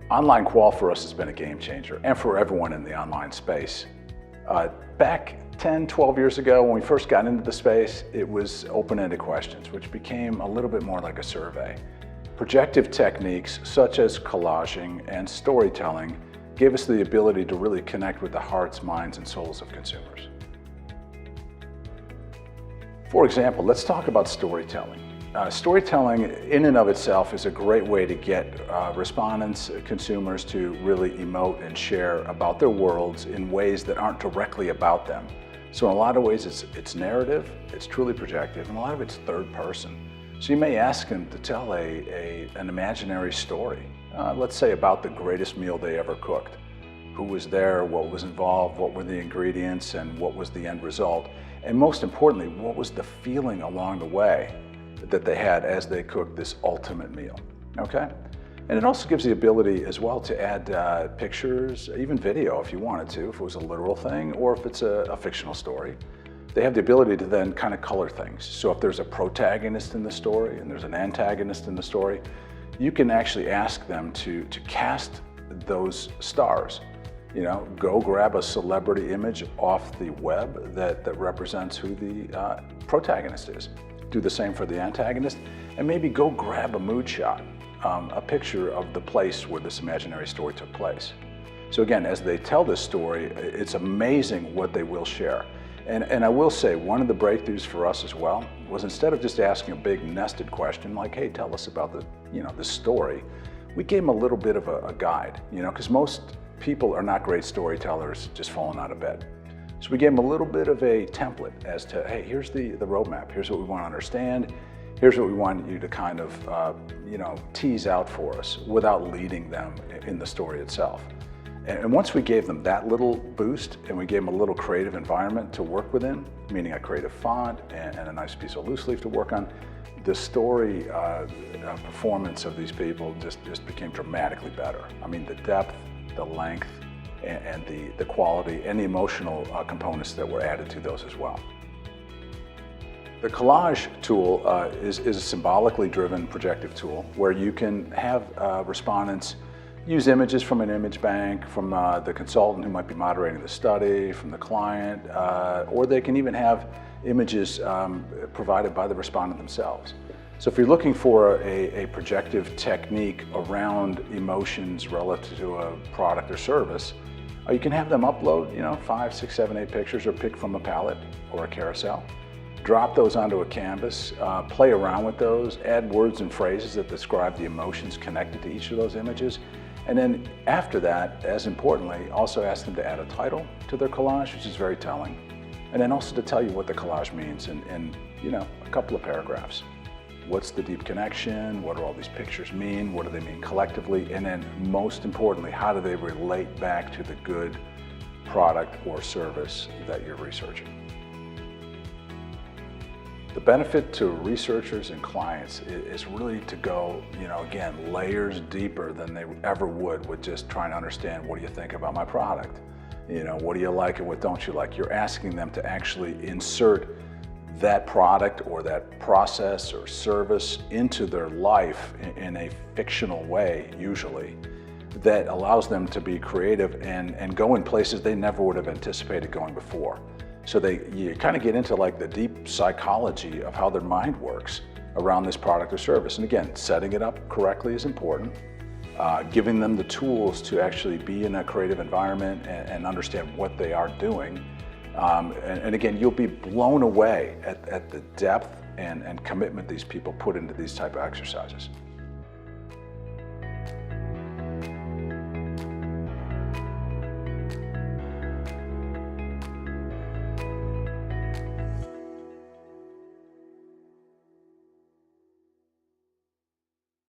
Online Qual for us has been a game changer, and for everyone in the online space. Back 10, 12 years ago, when we first got into the space, it was open-ended questions, which became a little bit more like a survey. Projective techniques such as collaging and storytelling gave us the ability to really connect with the hearts, minds, and souls of consumers. For example, let's talk about storytelling. Storytelling in and of itself is a great way to get respondents, consumers to really emote and share about their worlds in ways that aren't directly about them. So in a lot of ways it's narrative, it's truly projective, and a lot of it's third person. So you may ask them to tell an imaginary story, let's say about the greatest meal they ever cooked. Who was there, what was involved, what were the ingredients, and what was the end result. And most importantly, what was the feeling along the way that they had as they cooked this ultimate meal, okay? And it also gives the ability as well to add pictures, even video if you wanted to, if it was a literal thing, or if it's a fictional story. They have the ability to then kind of color things. So if there's a protagonist in the story and there's an antagonist in the story, you can actually ask them to cast those stars. You know, go grab a celebrity image off the web that represents who the protagonist is. Do the same for the antagonist, and maybe go grab a mood shot, a picture of the place where this imaginary story took place. So again, as they tell this story, it's amazing what they will share. And I will say, one of the breakthroughs for us as well was, instead of just asking a big nested question like, hey, tell us about this story, we gave them a little bit of a guide, because most people are not great storytellers just falling out of bed. So we gave them a little bit of a template as to, hey, here's the roadmap, here's what we want to understand, here's what we want you to kind of, tease out for us without leading them in the story itself. And once we gave them that little boost and we gave them a little creative environment to work within, meaning a creative font and a nice piece of loose leaf to work on, the story performance of these people just became dramatically better. I mean, the depth, the length, and the quality and the emotional components that were added to those as well. The Collage tool is a symbolically driven projective tool where you can have respondents use images from an image bank, from the consultant who might be moderating the study, from the client, or they can even have images provided by the respondent themselves. So if you're looking for a projective technique around emotions relative to a product or service, you can have them upload 5, 6, 7, 8 pictures, or pick from a palette or a carousel. Drop those onto a canvas, play around with those, add words and phrases that describe the emotions connected to each of those images. And then after that, as importantly, also ask them to add a title to their collage, which is very telling. And then also to tell you what the collage means in a couple of paragraphs. What's the deep connection? What do all these pictures mean? What do they mean collectively? And then most importantly, how do they relate back to the good product or service that you're researching? The benefit to researchers and clients is really to go, again, layers deeper than they ever would with just trying to understand, what do you think about my product? What do you like and what don't you like? You're asking them to actually insert that product or that process or service into their life in a fictional way, usually, that allows them to be creative and go in places they never would have anticipated going before. So you kind of get into like the deep psychology of how their mind works around this product or service. And again, setting it up correctly is important. Giving them the tools to actually be in a creative environment and understand what they are doing. And again, you'll be blown away at the depth and commitment these people put into these type of exercises.